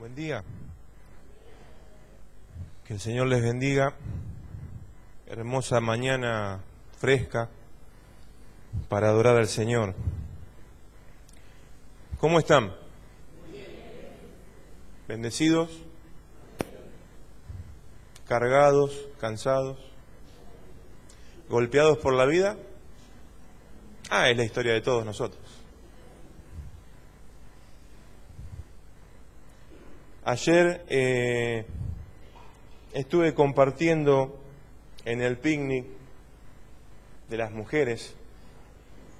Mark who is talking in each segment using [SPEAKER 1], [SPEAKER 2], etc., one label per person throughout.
[SPEAKER 1] Buen día. Que el Señor les bendiga. Hermosa mañana fresca para adorar al Señor. ¿Cómo están? ¿Bendecidos? ¿Cargados? ¿Cansados? ¿Golpeados por la vida? Es la historia de todos nosotros. Ayer estuve compartiendo en el picnic de las mujeres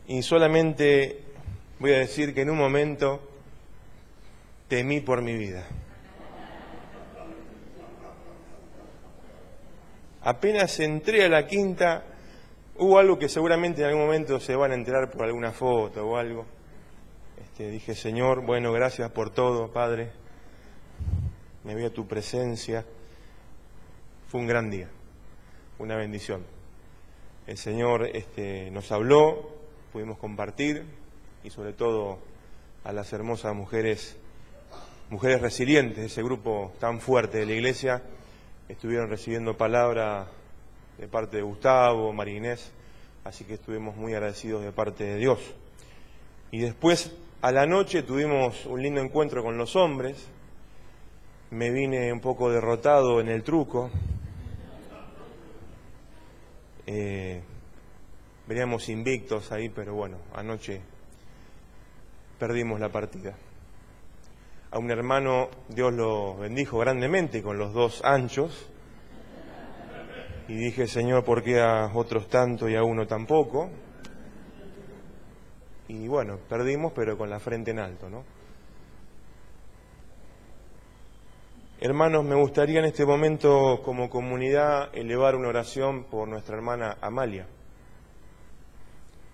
[SPEAKER 1] y solamente voy a decir que en un momento temí por mi vida. Apenas entré a la quinta, hubo algo que seguramente en algún momento se van a enterar por alguna foto o algo. Dije, Señor, bueno, gracias por todo, Padre. Me voy a tu presencia. Fue un gran día, una bendición. El Señor nos habló, pudimos compartir y sobre todo a las hermosas mujeres resilientes, ese grupo tan fuerte de la iglesia, estuvieron recibiendo palabra de parte de Gustavo, María Inés, así que estuvimos muy agradecidos de parte de Dios. Y después, a la noche, tuvimos un lindo encuentro con los hombres. Me vine un poco derrotado en el truco. Veníamos invictos ahí, pero bueno, anoche perdimos la partida. A un hermano Dios lo bendijo grandemente con los 2 anchos. Y dije, Señor, ¿por qué a otros tanto y a uno tampoco? Y bueno, perdimos, pero con la frente en alto, ¿no? Hermanos, me gustaría en este momento como comunidad elevar una oración por nuestra hermana Amalia.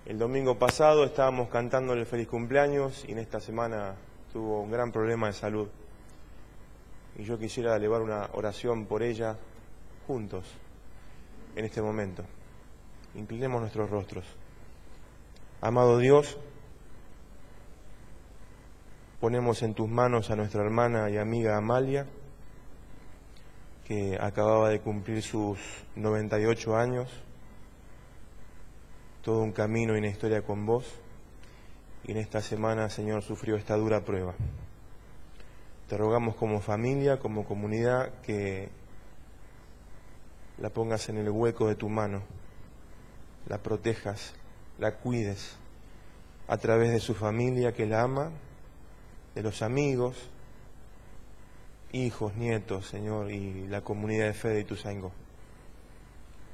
[SPEAKER 1] El domingo pasado estábamos cantándole el feliz cumpleaños y en esta semana tuvo un gran problema de salud. Y yo quisiera elevar una oración por ella juntos en este momento. Inclinemos nuestros rostros. Amado Dios, ponemos en tus manos a nuestra hermana y amiga Amalia, que acababa de cumplir sus 98 años, todo un camino y una historia con vos, y en esta semana, Señor, sufrió esta dura prueba. Te rogamos como familia, como comunidad, que la pongas en el hueco de tu mano, la protejas, la cuides, a través de su familia que la ama, de los amigos, hijos, nietos, Señor, y la comunidad de fe de Ituzaingó.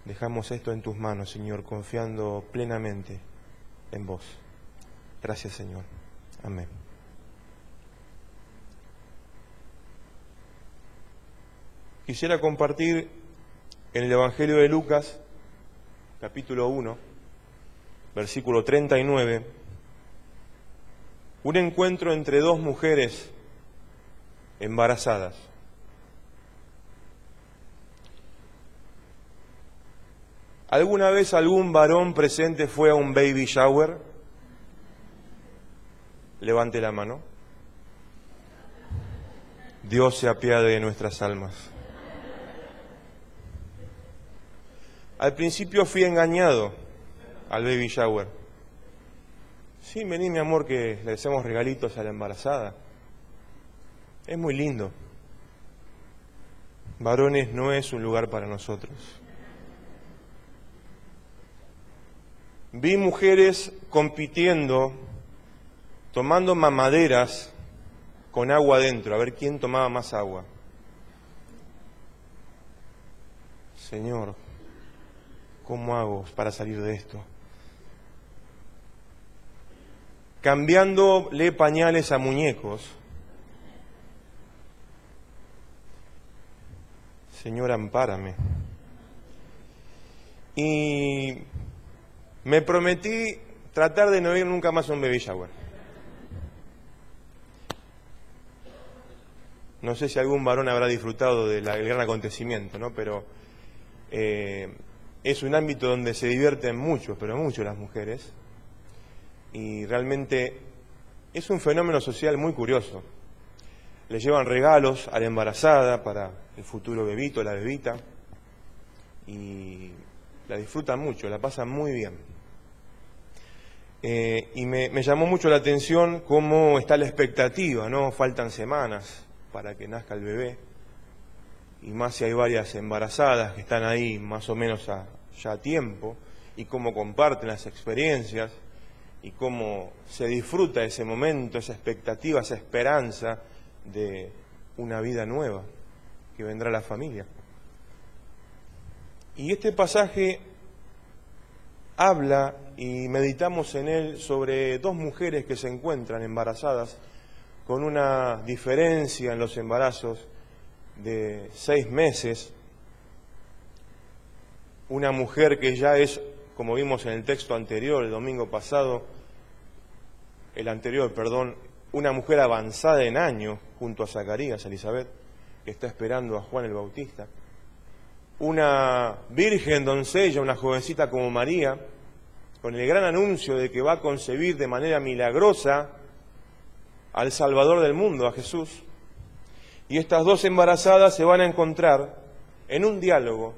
[SPEAKER 1] Dejamos esto en tus manos, Señor, confiando plenamente en vos. Gracias, Señor. Amén. Quisiera compartir en el Evangelio de Lucas, capítulo 1, versículo 39, un encuentro entre 2 mujeres embarazadas. ¿Alguna vez algún varón presente fue a un baby shower? Levante la mano. Dios se apiade de nuestras almas. Al principio fui engañado al baby shower. Sí, vení, mi amor, que le hacemos regalitos a la embarazada. Es muy lindo. Varones, no es un lugar para nosotros. Vi mujeres compitiendo, tomando mamaderas con agua adentro, a ver quién tomaba más agua. Señor, ¿cómo hago para salir de esto? Cambiándole pañales a muñecos. Señor, ampárame. Y me prometí tratar de no ir nunca más a un baby shower. No sé si algún varón habrá disfrutado del gran acontecimiento, ¿no? Pero es un ámbito donde se divierten muchos, pero mucho las mujeres. Y realmente es un fenómeno social muy curioso. le llevan regalos a la embarazada para el futuro bebito, la bebita, y la disfrutan mucho, la pasan muy bien. Y me llamó mucho la atención cómo está la expectativa, ¿no? Faltan semanas para que nazca el bebé, y más si hay varias embarazadas que están ahí más o menos ya a tiempo, y cómo comparten las experiencias, y cómo se disfruta ese momento, esa expectativa, esa esperanza de una vida nueva que vendrá a la familia. Y este pasaje habla, y meditamos en él, sobre dos mujeres que se encuentran embarazadas con una diferencia en los embarazos de 6 meses. Una mujer que ya es, como vimos en el texto anterior, el domingo pasado, una mujer avanzada en años junto a Zacarías, Elizabeth, que está esperando a Juan el Bautista. Una virgen doncella, una jovencita como María, con el gran anuncio de que va a concebir de manera milagrosa al Salvador del mundo, a Jesús. Y estas dos embarazadas se van a encontrar en un diálogo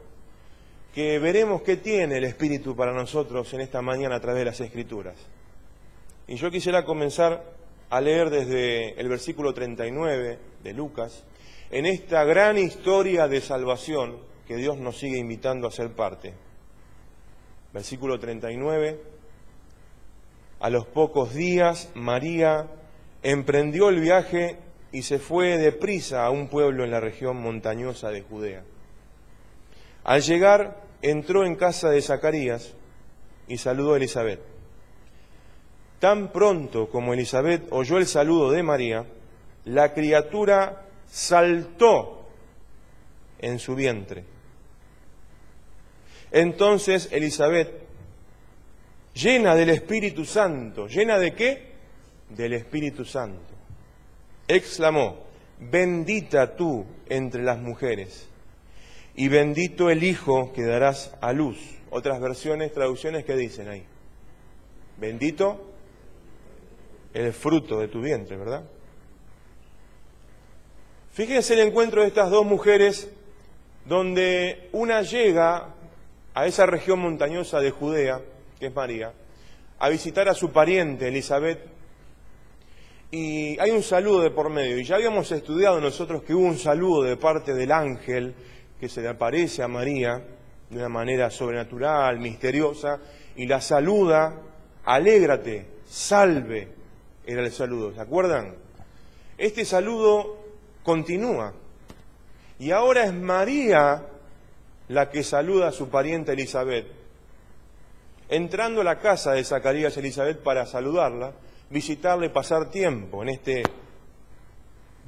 [SPEAKER 1] que veremos qué tiene el Espíritu para nosotros en esta mañana a través de las Escrituras. Y yo quisiera comenzar a leer desde el versículo 39 de Lucas, en esta gran historia de salvación que Dios nos sigue invitando a ser parte. Versículo 39, a los pocos días María emprendió el viaje y se fue deprisa a un pueblo en la región montañosa de Judea. Al llegar, entró en casa de Zacarías y saludó a Elizabeth. Tan pronto como Elizabeth oyó el saludo de María, la criatura saltó en su vientre. Entonces Elizabeth, llena del Espíritu Santo, ¿llena de qué? Del Espíritu Santo, exclamó: bendita tú entre las mujeres, y bendito el hijo que darás a luz. Otras versiones, traducciones, ¿qué dicen ahí? Bendito el fruto de tu vientre, ¿verdad? Fíjense el encuentro de estas dos mujeres, donde una llega a esa región montañosa de Judea, que es María, a visitar a su pariente Elizabeth, y hay un saludo de por medio. Y ya habíamos estudiado nosotros que hubo un saludo de parte del ángel que se le aparece a María de una manera sobrenatural, misteriosa, y la saluda: alégrate, salve, era el saludo, ¿se acuerdan? Este saludo continúa, y ahora es María la que saluda a su pariente Elizabeth, entrando a la casa de Zacarías y Elizabeth para saludarla, visitarla y pasar tiempo en este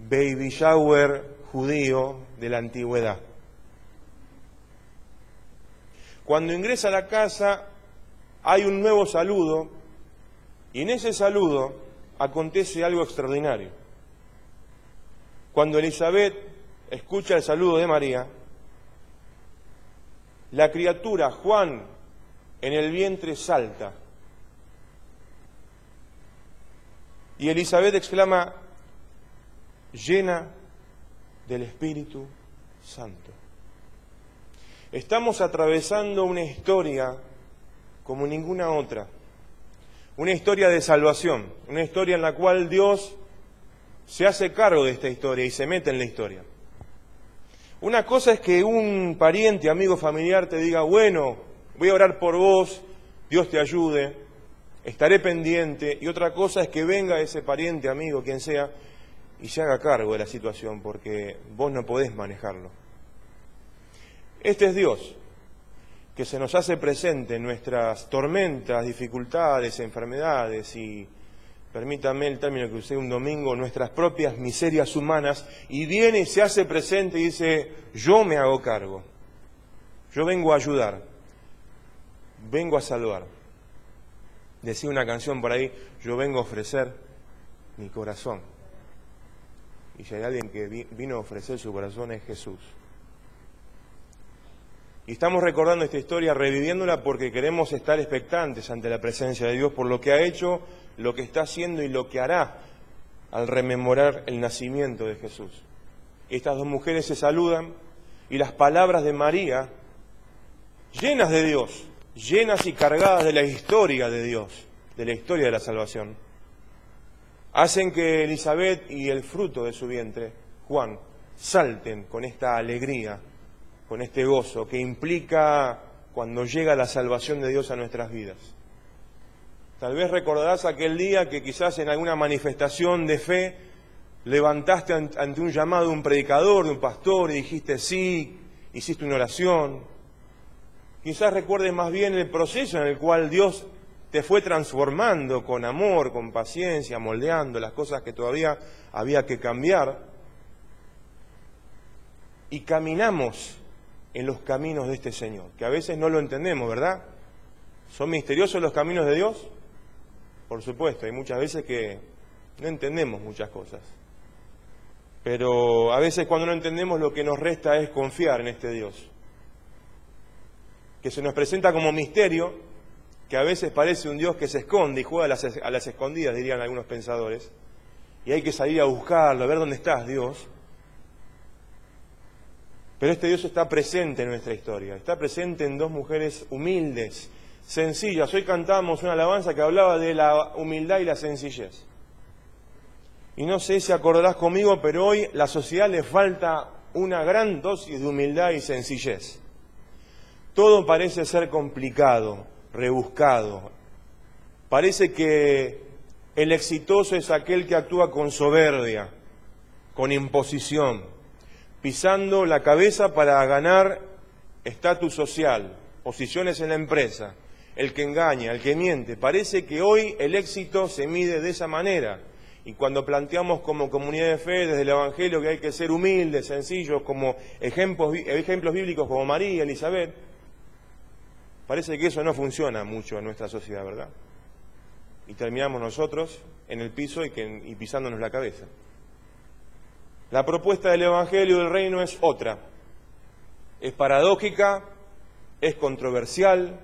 [SPEAKER 1] baby shower judío de la antigüedad. Cuando ingresa a la casa hay un nuevo saludo, y en ese saludo acontece algo extraordinario. Cuando Elizabeth escucha el saludo de María, la criatura, Juan, en el vientre salta. Y Elizabeth exclama: llena del Espíritu Santo. Estamos atravesando una historia como ninguna otra. Una historia de salvación, una historia en la cual Dios se hace cargo de esta historia y se mete en la historia. Una cosa es que un pariente, amigo, familiar te diga: bueno, voy a orar por vos, Dios te ayude, estaré pendiente. Y otra cosa es que venga ese pariente, amigo, quien sea, y se haga cargo de la situación, porque vos no podés manejarlo. Este es Dios, que se nos hace presente en nuestras tormentas, dificultades, enfermedades y, permítame el término que usé un domingo, nuestras propias miserias humanas, y viene y se hace presente y dice: yo me hago cargo, yo vengo a ayudar, vengo a salvar. Decía una canción por ahí: yo vengo a ofrecer mi corazón. Y si hay alguien que vino a ofrecer su corazón, es Jesús. Y estamos recordando esta historia, reviviéndola, porque queremos estar expectantes ante la presencia de Dios por lo que ha hecho, lo que está haciendo y lo que hará al rememorar el nacimiento de Jesús. Estas dos mujeres se saludan y las palabras de María, llenas de Dios, llenas y cargadas de la historia de Dios, de la historia de la salvación, hacen que Elizabeth y el fruto de su vientre, Juan, salten con esta alegría, con este gozo que implica cuando llega la salvación de Dios a nuestras vidas. Tal vez recordarás aquel día que quizás en alguna manifestación de fe levantaste ante un llamado de un predicador, de un pastor, y dijiste sí, hiciste una oración. Quizás recuerdes más bien el proceso en el cual Dios te fue transformando con amor, con paciencia, moldeando las cosas que todavía había que cambiar. Y caminamos en los caminos de este Señor, que a veces no lo entendemos, ¿verdad? ¿Son misteriosos los caminos de Dios? Por supuesto, hay muchas veces que no entendemos muchas cosas. Pero a veces cuando no entendemos lo que nos resta es confiar en este Dios, que se nos presenta como misterio, que a veces parece un Dios que se esconde y juega a las escondidas, dirían algunos pensadores, y hay que salir a buscarlo, a ver dónde estás, Dios. Pero este Dios está presente en nuestra historia, está presente en dos mujeres humildes, sencillas. Hoy cantamos una alabanza que hablaba de la humildad y la sencillez. Y no sé si acordarás conmigo, pero hoy a la sociedad le falta una gran dosis de humildad y sencillez. Todo parece ser complicado, rebuscado. Parece que el exitoso es aquel que actúa con soberbia, con imposición, pisando la cabeza para ganar estatus social, posiciones en la empresa, el que engaña, el que miente. Parece que hoy el éxito se mide de esa manera. Y cuando planteamos como comunidad de fe desde el Evangelio que hay que ser humildes, sencillos, como ejemplos bíblicos como María, Elizabeth, parece que eso no funciona mucho en nuestra sociedad, ¿verdad? Y terminamos nosotros en el piso y pisándonos la cabeza. La propuesta del Evangelio del Reino es otra. Es paradójica, es controversial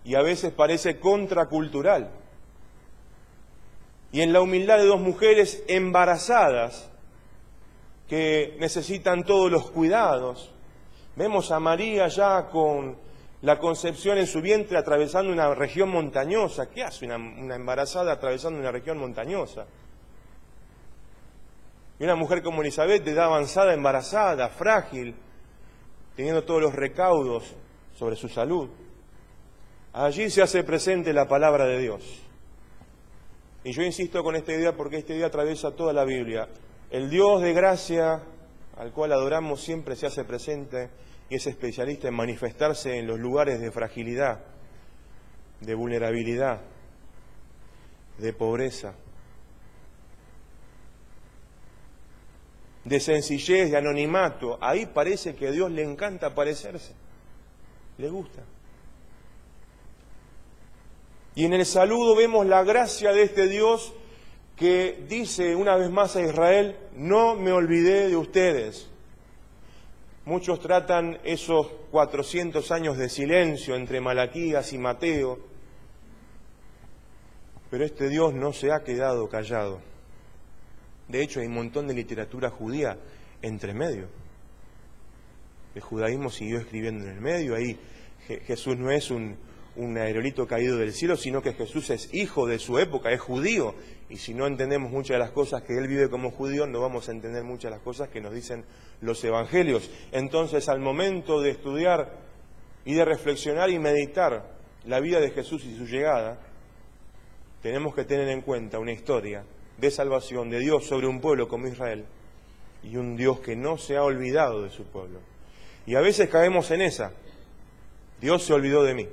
[SPEAKER 1] y a veces parece contracultural. Y en la humildad de dos mujeres embarazadas que necesitan todos los cuidados, vemos a María ya con la concepción en su vientre atravesando una región montañosa. ¿Qué hace una embarazada atravesando una región montañosa? Y una mujer como Elizabeth, de edad avanzada, embarazada, frágil, teniendo todos los recaudos sobre su salud. Allí se hace presente la palabra de Dios. Y yo insisto con esta idea porque esta idea atraviesa toda la Biblia. El Dios de gracia, al cual adoramos, siempre se hace presente y es especialista en manifestarse en los lugares de fragilidad, de vulnerabilidad, de pobreza, de sencillez, de anonimato. Ahí parece que a Dios le encanta aparecerse, le gusta. Y en el saludo vemos la gracia de este Dios que dice una vez más a Israel: no me olvidé de ustedes. Muchos tratan esos 400 años de silencio entre Malaquías y Mateo, pero este Dios no se ha quedado callado. De hecho, hay un montón de literatura judía entre medio. El judaísmo siguió escribiendo en el medio. Ahí Jesús no es un aerolito caído del cielo, sino que Jesús es hijo de su época, es judío. Y si no entendemos muchas de las cosas que él vive como judío, no vamos a entender muchas de las cosas que nos dicen los evangelios. Entonces, al momento de estudiar y de reflexionar y meditar la vida de Jesús y su llegada, tenemos que tener en cuenta una historia de salvación de Dios sobre un pueblo como Israel y un Dios que no se ha olvidado de su pueblo. Y a veces caemos en esa: Dios se olvidó de mí.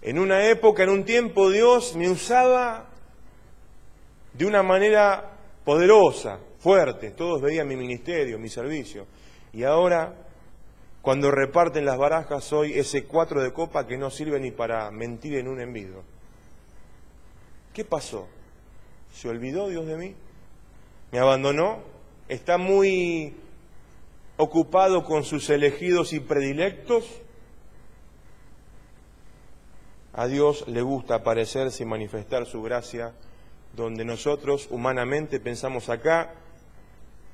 [SPEAKER 1] En una época, en un tiempo, Dios me usaba de una manera poderosa, fuerte. Todos veían mi ministerio, mi servicio. Y ahora, cuando reparten las barajas, soy ese 4 de copa que no sirve ni para mentir en un envido. ¿Qué pasó? ¿Se olvidó Dios de mí? ¿Me abandonó? ¿Está muy ocupado con sus elegidos y predilectos? A Dios le gusta aparecerse y manifestar su gracia donde nosotros humanamente pensamos acá,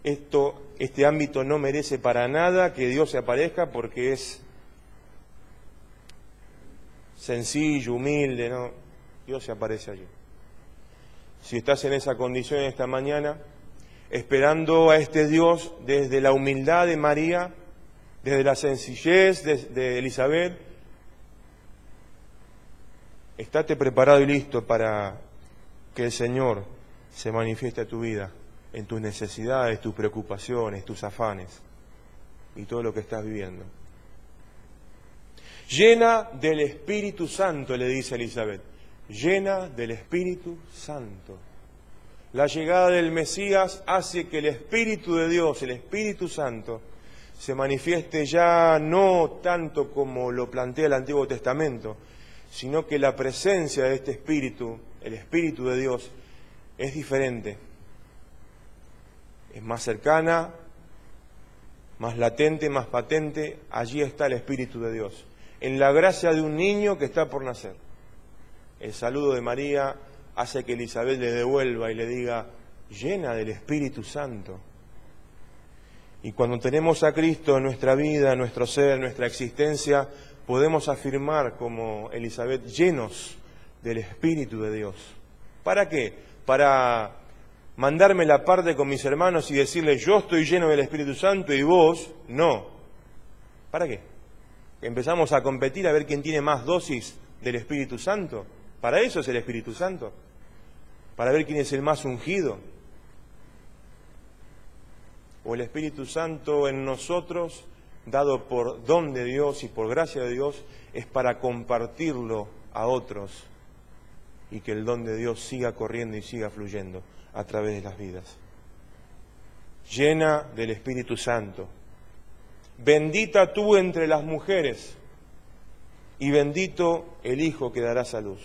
[SPEAKER 1] este ámbito no merece para nada que Dios se aparezca porque es sencillo, humilde, ¿no? Dios se aparece allí. Si estás en esa condición esta mañana, esperando a este Dios desde la humildad de María, desde la sencillez de Elizabeth, estate preparado y listo para que el Señor se manifieste a tu vida, en tus necesidades, tus preocupaciones, tus afanes y todo lo que estás viviendo. Llena del Espíritu Santo, le dice Elizabeth, llena del Espíritu Santo. La llegada del Mesías hace que el Espíritu de Dios, el Espíritu Santo, se manifieste ya no tanto como lo plantea el Antiguo Testamento, sino que la presencia de este Espíritu, el Espíritu de Dios, es diferente. Es más cercana, más latente, más patente. Allí está el Espíritu de Dios, en la gracia de un niño que está por nacer. El saludo de María hace que Elizabeth le devuelva y le diga, llena del Espíritu Santo. Y cuando tenemos a Cristo en nuestra vida, en nuestro ser, en nuestra existencia, podemos afirmar como Elizabeth, llenos del Espíritu de Dios. ¿Para qué? Para mandarme la parte con mis hermanos y decirles, yo estoy lleno del Espíritu Santo y vos no. ¿Para qué? ¿Empezamos a competir a ver quién tiene más dosis del Espíritu Santo? ¿Para eso es el Espíritu Santo? ¿Para ver quién es el más ungido? ¿O el Espíritu Santo en nosotros, dado por don de Dios y por gracia de Dios, es para compartirlo a otros y que el don de Dios siga corriendo y siga fluyendo a través de las vidas? Llena del Espíritu Santo. Bendita tú entre las mujeres y bendito el Hijo que darás a luz.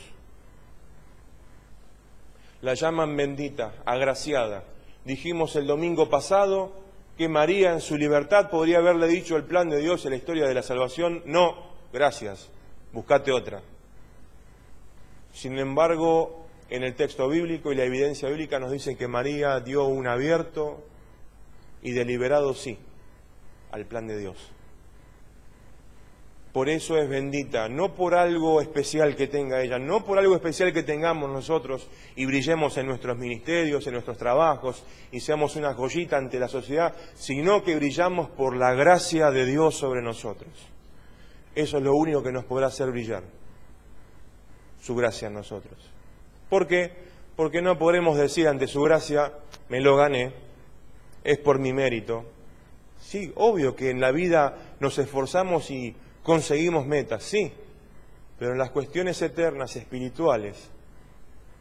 [SPEAKER 1] La llaman bendita, agraciada. Dijimos el domingo pasado que María en su libertad podría haberle dicho el plan de Dios en la historia de la salvación, no, gracias, buscate otra. Sin embargo, en el texto bíblico y la evidencia bíblica nos dicen que María dio un abierto y deliberado sí al plan de Dios. Por eso es bendita, no por algo especial que tenga ella, no por algo especial que tengamos nosotros y brillemos en nuestros ministerios, en nuestros trabajos y seamos una joyita ante la sociedad, sino que brillamos por la gracia de Dios sobre nosotros. Eso es lo único que nos podrá hacer brillar, su gracia en nosotros. ¿Por qué? Porque no podremos decir ante su gracia, me lo gané, es por mi mérito. Sí, obvio que en la vida nos esforzamos y conseguimos metas, sí, pero en las cuestiones eternas, espirituales,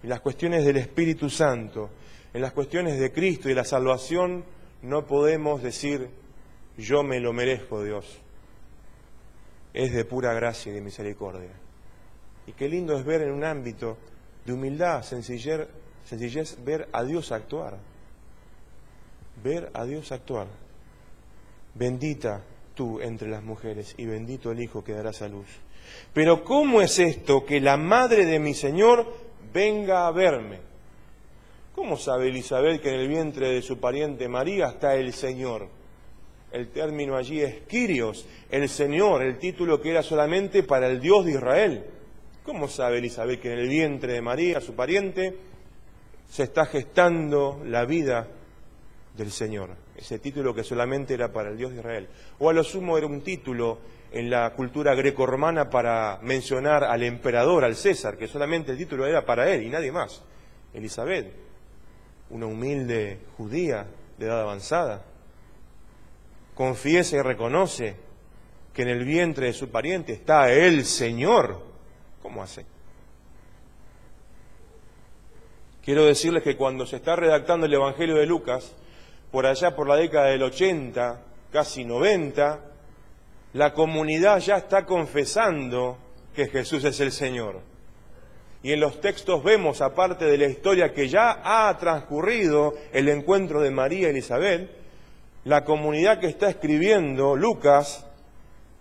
[SPEAKER 1] en las cuestiones del Espíritu Santo, en las cuestiones de Cristo y la salvación, no podemos decir, yo me lo merezco, Dios. Es de pura gracia y de misericordia. Y qué lindo es ver en un ámbito de humildad, sencillez, ver a Dios actuar. Ver a Dios actuar. Bendita tú entre las mujeres y bendito el Hijo que darás a luz. Pero ¿cómo es esto que la madre de mi Señor venga a verme? ¿Cómo sabe Elizabeth que en el vientre de su pariente María está el Señor? El término allí es Kyrios, el Señor, el título que era solamente para el Dios de Israel. ¿Cómo sabe Elizabeth que en el vientre de María, su pariente, se está gestando la vida del Señor? Ese título que solamente era para el Dios de Israel. O a lo sumo era un título en la cultura grecorromana para mencionar al emperador, al César, que solamente el título era para él y nadie más. Elizabeth, una humilde judía de edad avanzada, confiesa y reconoce que en el vientre de su pariente está el Señor. ¿Cómo hace? Quiero decirles que cuando se está redactando el Evangelio de Lucas, por allá por la década del 80, casi 90, la comunidad ya está confesando que Jesús es el Señor. Y en los textos vemos, aparte de la historia que ya ha transcurrido el encuentro de María y Elizabeth, la comunidad que está escribiendo Lucas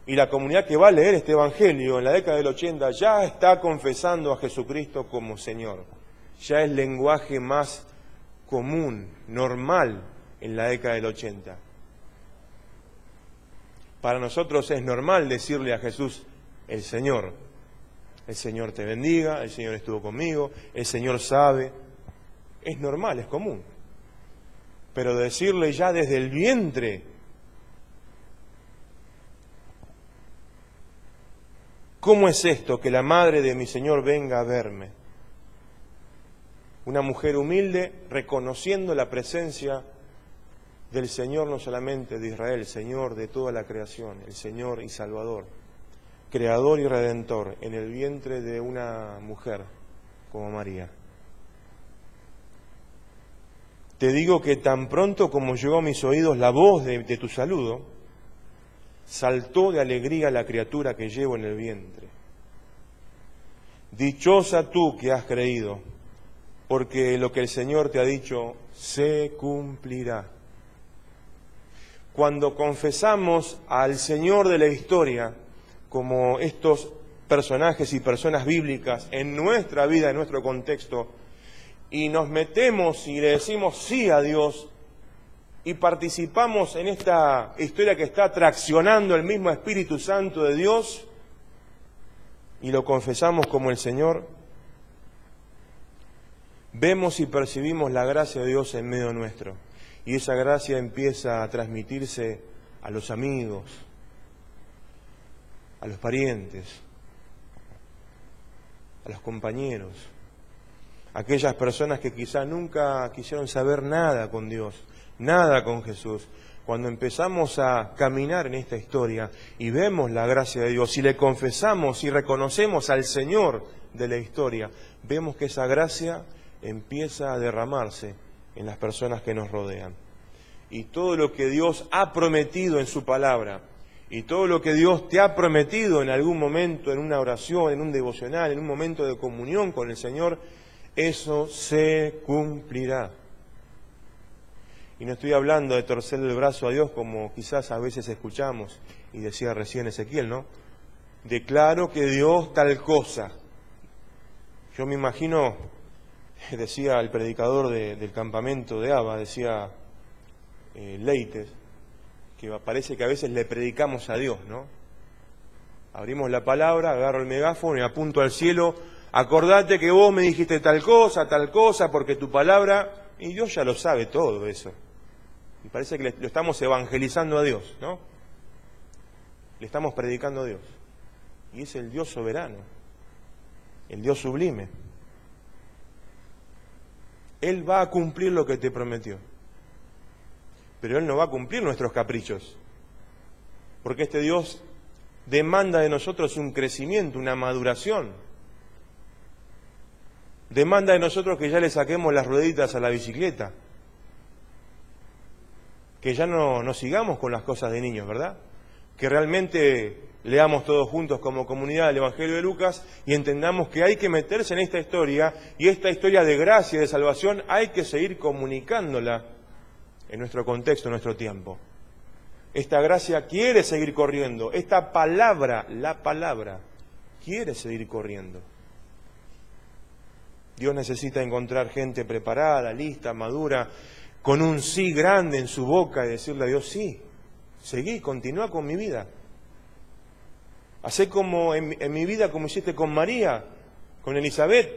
[SPEAKER 1] y la comunidad que va a leer este Evangelio en la década del 80 ya está confesando a Jesucristo como Señor. ya es lenguaje más común, normal en la década del 80. Para nosotros es normal decirle a Jesús, el Señor te bendiga, el Señor estuvo conmigo, el Señor sabe. Es normal, es común. Pero decirle ya desde el vientre, ¿cómo es esto que la madre de mi Señor venga a verme? Una mujer humilde reconociendo la presencia del Señor, no solamente de Israel, el Señor de toda la creación, el Señor y Salvador, Creador y Redentor, en el vientre de una mujer como María. Te digo que tan pronto como llegó a mis oídos la voz de tu saludo, saltó de alegría la criatura que llevo en el vientre. Dichosa tú que has creído, porque lo que el Señor te ha dicho se cumplirá. Cuando confesamos al Señor de la historia, como estos personajes y personas bíblicas en nuestra vida, en nuestro contexto, y nos metemos y le decimos sí a Dios, y participamos en esta historia que está traccionando el mismo Espíritu Santo de Dios, y lo confesamos como el Señor, vemos y percibimos la gracia de Dios en medio nuestro. Y esa gracia empieza a transmitirse a los amigos, a los parientes, a los compañeros, a aquellas personas que quizá nunca quisieron saber nada con Dios, nada con Jesús. Cuando empezamos a caminar en esta historia y vemos la gracia de Dios y le confesamos y reconocemos al Señor de la historia, vemos que esa gracia empieza a derramarse en las personas que nos rodean. Y todo lo que Dios ha prometido en su palabra, y todo lo que Dios te ha prometido en algún momento, en una oración, en un devocional, en un momento de comunión con el Señor, eso se cumplirá. Y no estoy hablando de torcerle el brazo a Dios como quizás a veces escuchamos, y decía recién Ezequiel, ¿no? Declaro que Dios tal cosa. Yo me imagino, decía el predicador del campamento de Abba, decía Leites, que parece que a veces le predicamos a Dios, ¿no? Abrimos la palabra, agarro el megáfono y apunto al cielo, acordate que vos me dijiste tal cosa, porque tu palabra, y Dios ya lo sabe todo eso. Y parece que lo estamos evangelizando a Dios, ¿no? Le estamos predicando a Dios. Y es el Dios soberano, el Dios sublime. Él va a cumplir lo que te prometió. Pero Él no va a cumplir nuestros caprichos. Porque este Dios demanda de nosotros un crecimiento, una maduración. Demanda de nosotros que ya le saquemos las rueditas a la bicicleta. Que ya no sigamos con las cosas de niños, ¿verdad? Que realmente leamos todos juntos como comunidad el Evangelio de Lucas y entendamos que hay que meterse en esta historia, y esta historia de gracia y de salvación hay que seguir comunicándola en nuestro contexto, en nuestro tiempo. Esta gracia quiere seguir corriendo, esta palabra, la palabra, quiere seguir corriendo. Dios necesita encontrar gente preparada, lista, madura, con un sí grande en su boca y decirle a Dios, sí, seguí, continúa con mi vida. Hacé como en mi vida, como hiciste con María, con Elizabeth.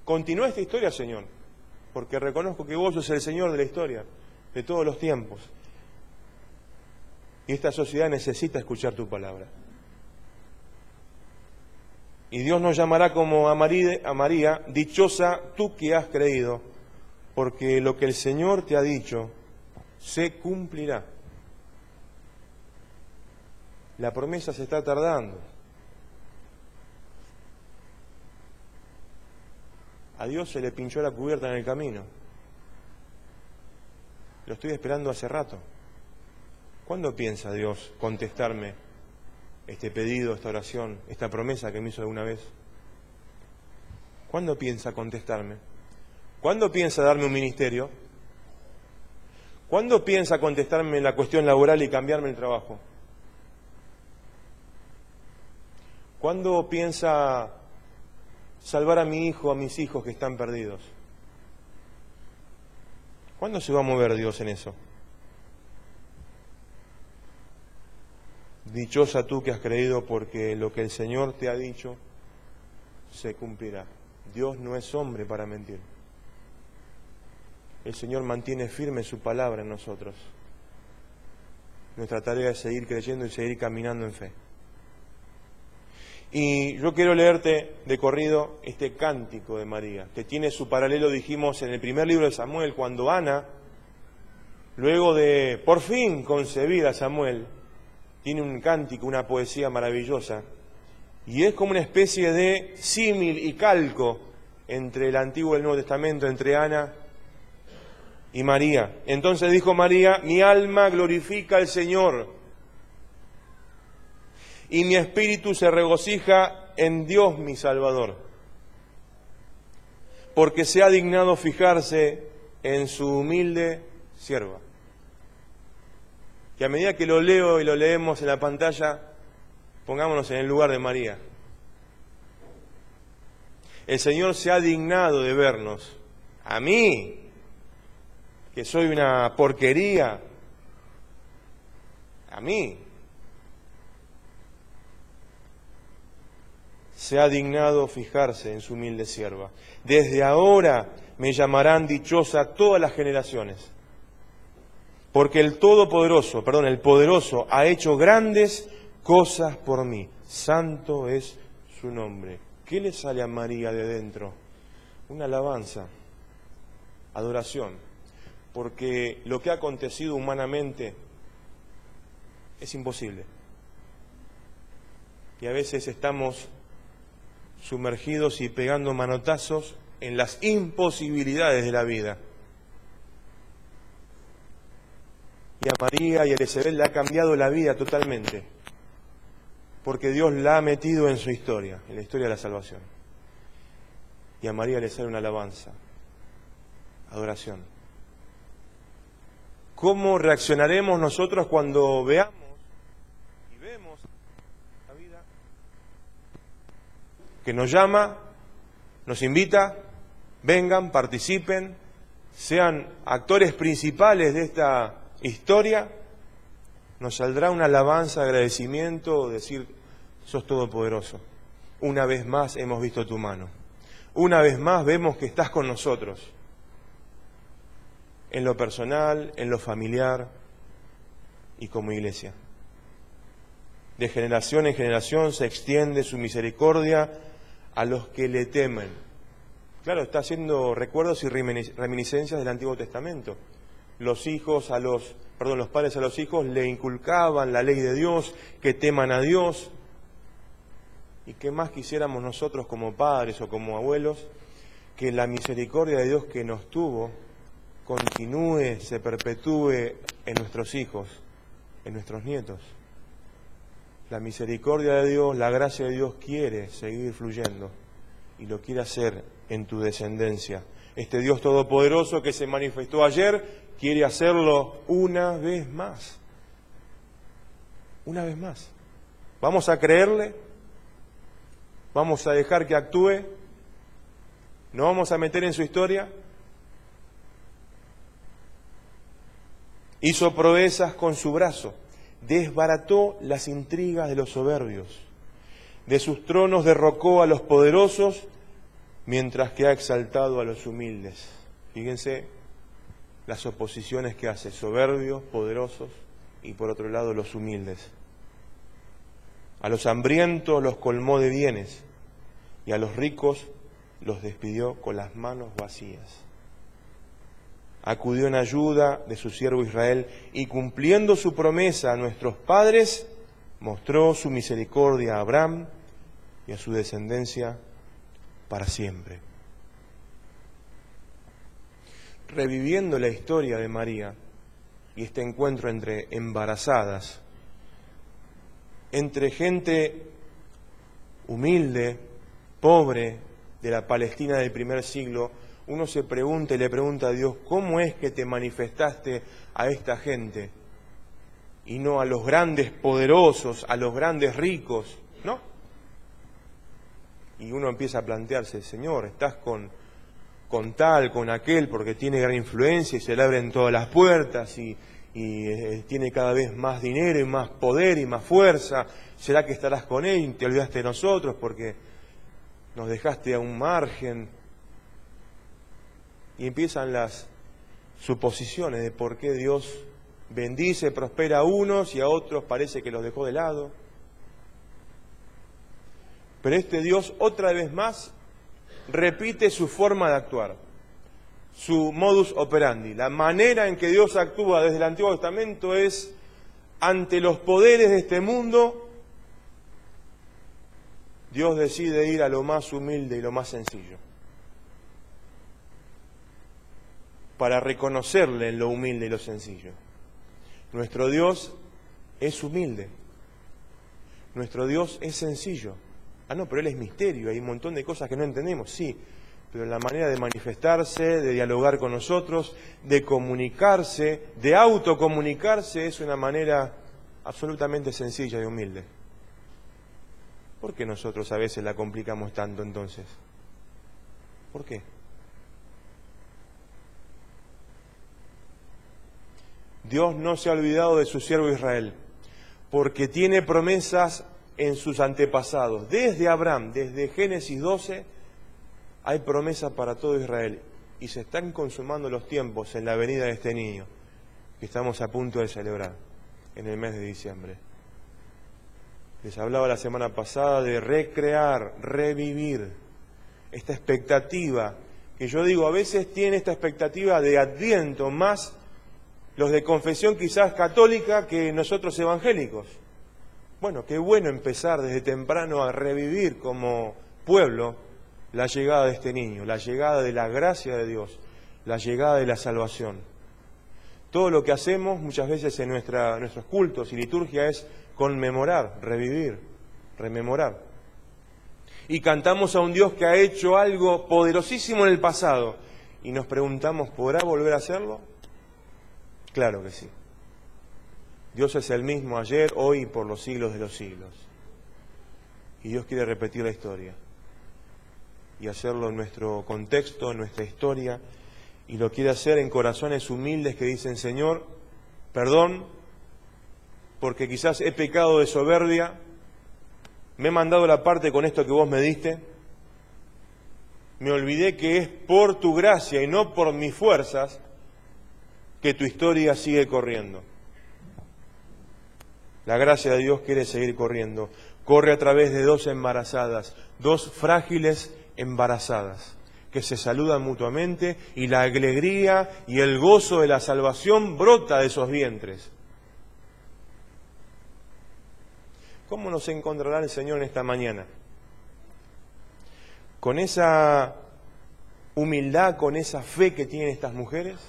[SPEAKER 1] Continúa esta historia, Señor, porque reconozco que vos sos el Señor de la historia, de todos los tiempos. Y esta sociedad necesita escuchar tu palabra. Y Dios nos llamará como a María, dichosa tú que has creído, porque lo que el Señor te ha dicho se cumplirá. La promesa se está tardando. A Dios se le pinchó la cubierta en el camino. Lo estoy esperando hace rato. ¿Cuándo piensa Dios contestarme este pedido, esta oración, esta promesa que me hizo alguna vez? ¿Cuándo piensa contestarme? ¿Cuándo piensa darme un ministerio? ¿Cuándo piensa contestarme en la cuestión laboral y cambiarme el trabajo? ¿Cuándo piensa salvar a mi hijo, a mis hijos que están perdidos. ¿Cuándo se va a mover Dios en eso? Dichosa tú que has creído, porque lo que el Señor te ha dicho se cumplirá. Dios no es hombre para mentir. El Señor mantiene firme su palabra en nosotros. Nuestra tarea es seguir creyendo y seguir caminando en fe. Y yo quiero leerte de corrido este cántico de María, que tiene su paralelo, dijimos, en el primer libro de Samuel, cuando Ana, luego de por fin concebir a Samuel, tiene un cántico, una poesía maravillosa, y es como una especie de símil y calco entre el Antiguo y el Nuevo Testamento, entre Ana y María. Entonces dijo María: mi alma glorifica al Señor, y mi espíritu se regocija en Dios mi Salvador, porque se ha dignado fijarse en su humilde sierva. Que a medida que lo leo y lo leemos en la pantalla, pongámonos en el lugar de María. El Señor se ha dignado de vernos. A mí, que soy una porquería, a mí, se ha dignado fijarse en su humilde sierva. Desde ahora me llamarán dichosa todas las generaciones, porque el poderoso ha hecho grandes cosas por mí. Santo es su nombre. ¿Qué le sale a María de dentro? Una alabanza, adoración, porque lo que ha acontecido humanamente es imposible. Y a veces estamos sumergidos y pegando manotazos en las imposibilidades de la vida. Y a María y a Elizabeth le ha cambiado la vida totalmente, porque Dios la ha metido en su historia, en la historia de la salvación. Y a María le sale una alabanza, adoración. ¿Cómo reaccionaremos nosotros cuando veamos y vemos la vida que nos llama, nos invita, vengan, participen, sean actores principales de esta historia? Nos saldrá una alabanza, agradecimiento, decir: sos todopoderoso. Una vez más hemos visto tu mano. Una vez más vemos que estás con nosotros. En lo personal, en lo familiar y como iglesia. De generación en generación se extiende su misericordia a los que le temen. Claro, está haciendo recuerdos y reminiscencias del Antiguo Testamento. Los padres a los hijos le inculcaban la ley de Dios, que teman a Dios. ¿Y qué más quisiéramos nosotros como padres o como abuelos? Que la misericordia de Dios que nos tuvo continúe, se perpetúe en nuestros hijos, en nuestros nietos. La misericordia de Dios, la gracia de Dios quiere seguir fluyendo y lo quiere hacer en tu descendencia. Este Dios todopoderoso que se manifestó ayer quiere hacerlo una vez más. Una vez más. ¿Vamos a creerle? ¿Vamos a dejar que actúe? ¿No vamos a meter en su historia? Hizo proezas con su brazo, desbarató las intrigas de los soberbios, de sus tronos derrocó a los poderosos, mientras que ha exaltado a los humildes. Fíjense las oposiciones que hace: soberbios, poderosos, y por otro lado los humildes. A los hambrientos los colmó de bienes, y a los ricos los despidió con las manos vacías. Acudió en ayuda de su siervo Israel, y cumpliendo su promesa a nuestros padres, mostró su misericordia a Abraham y a su descendencia para siempre. Reviviendo la historia de María y este encuentro entre embarazadas, entre gente humilde, pobre, de la Palestina del primer siglo, uno se pregunta y le pregunta a Dios: ¿cómo es que te manifestaste a esta gente y no a los grandes poderosos, a los grandes ricos? ¿No? Y uno empieza a plantearse, Señor, estás con tal, con aquel, porque tiene gran influencia y se le abren todas las puertas y tiene cada vez más dinero y más poder y más fuerza. ¿Será que estarás con él y te olvidaste de nosotros porque nos dejaste a un margen? Y empiezan las suposiciones de por qué Dios bendice, prospera a unos y a otros parece que los dejó de lado. Pero este Dios, otra vez más, repite su forma de actuar, su modus operandi. La manera en que Dios actúa desde el Antiguo Testamento es, ante los poderes de este mundo, Dios decide ir a lo más humilde y lo más sencillo, para reconocerle en lo humilde y lo sencillo. Nuestro Dios es humilde, nuestro Dios es sencillo. No, pero Él es misterio, hay un montón de cosas que no entendemos, sí, pero la manera de manifestarse, de dialogar con nosotros, de comunicarse, de autocomunicarse, es una manera absolutamente sencilla y humilde. ¿Por qué nosotros a veces la complicamos tanto entonces? ¿Por qué? Dios no se ha olvidado de su siervo Israel, porque tiene promesas en sus antepasados. Desde Abraham, desde Génesis 12, hay promesa para todo Israel. Y se están consumando los tiempos en la venida de este niño, que estamos a punto de celebrar en el mes de diciembre. Les hablaba la semana pasada de recrear, revivir esta expectativa, que yo digo, a veces tiene esta expectativa de Adviento, más los de confesión quizás católica que nosotros evangélicos. Bueno, qué bueno empezar desde temprano a revivir como pueblo la llegada de este niño, la llegada de la gracia de Dios, la llegada de la salvación. Todo lo que hacemos muchas veces en nuestros cultos y liturgia es conmemorar, revivir, rememorar. Y cantamos a un Dios que ha hecho algo poderosísimo en el pasado y nos preguntamos, ¿podrá volver a hacerlo? Claro que sí. Dios es el mismo ayer, hoy y por los siglos de los siglos. Y Dios quiere repetir la historia y hacerlo en nuestro contexto, en nuestra historia, y lo quiere hacer en corazones humildes que dicen, Señor, perdón, porque quizás he pecado de soberbia, me he mandado la parte con esto que vos me diste, me olvidé que es por tu gracia y no por mis fuerzas que tu historia sigue corriendo. La gracia de Dios quiere seguir corriendo. Corre a través de dos embarazadas, dos frágiles embarazadas, que se saludan mutuamente y la alegría y el gozo de la salvación brota de esos vientres. ¿Cómo nos encontrará el Señor en esta mañana? Con esa humildad, con esa fe que tienen estas mujeres,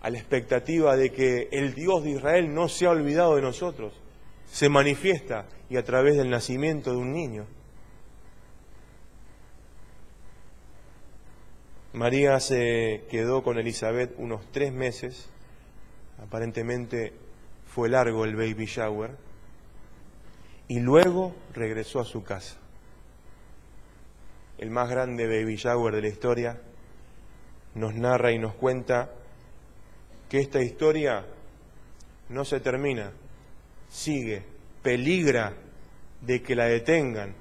[SPEAKER 1] a la expectativa de que el Dios de Israel no se ha olvidado de nosotros, se manifiesta y a través del nacimiento de un niño. María se quedó con Elizabeth unos 3 meses, aparentemente fue largo el baby shower, y luego regresó a su casa. El más grande baby shower de la historia nos narra y nos cuenta que esta historia no se termina, sigue, peligra de que la detengan,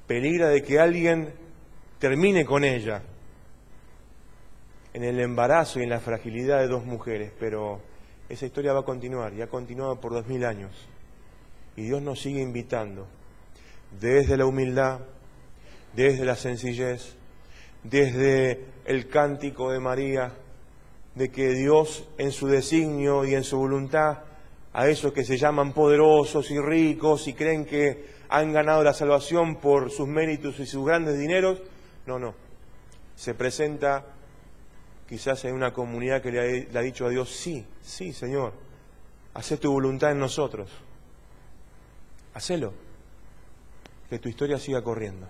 [SPEAKER 1] peligra de que alguien termine con ella en el embarazo y en la fragilidad de 2 mujeres, pero esa historia va a continuar y ha continuado por 2000 años. Y Dios nos sigue invitando desde la humildad, desde la sencillez, desde el cántico de María, de que Dios en su designio y en su voluntad a esos que se llaman poderosos y ricos y creen que han ganado la salvación por sus méritos y sus grandes dineros, no. Se presenta quizás en una comunidad que le ha dicho a Dios, sí, Señor, haz tu voluntad en nosotros. Hacelo, que tu historia siga corriendo.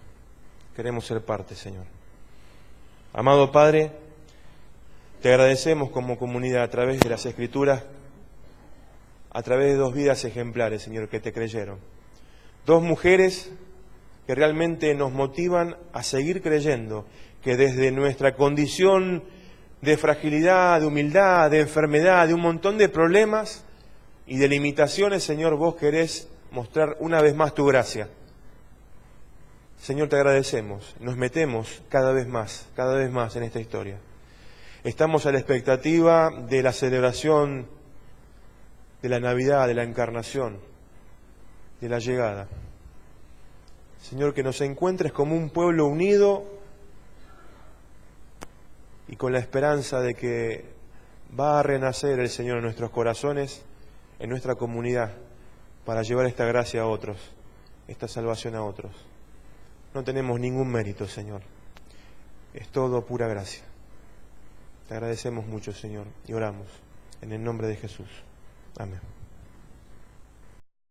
[SPEAKER 1] Queremos ser parte, Señor. Amado Padre, te agradecemos como comunidad a través de las Escrituras, a través de 2 vidas ejemplares, Señor, que te creyeron. 2 mujeres que realmente nos motivan a seguir creyendo que desde nuestra condición de fragilidad, de humildad, de enfermedad, de un montón de problemas y de limitaciones, Señor, vos querés mostrar una vez más tu gracia. Señor, te agradecemos, nos metemos cada vez más en esta historia. Estamos a la expectativa de la celebración de la Navidad, de la Encarnación, de la llegada. Señor, que nos encuentres como un pueblo unido y con la esperanza de que va a renacer el Señor en nuestros corazones, en nuestra comunidad, para llevar esta gracia a otros, esta salvación a otros. No tenemos ningún mérito, Señor. Es todo pura gracia. Te agradecemos mucho, Señor, y oramos en el nombre de Jesús. Amén.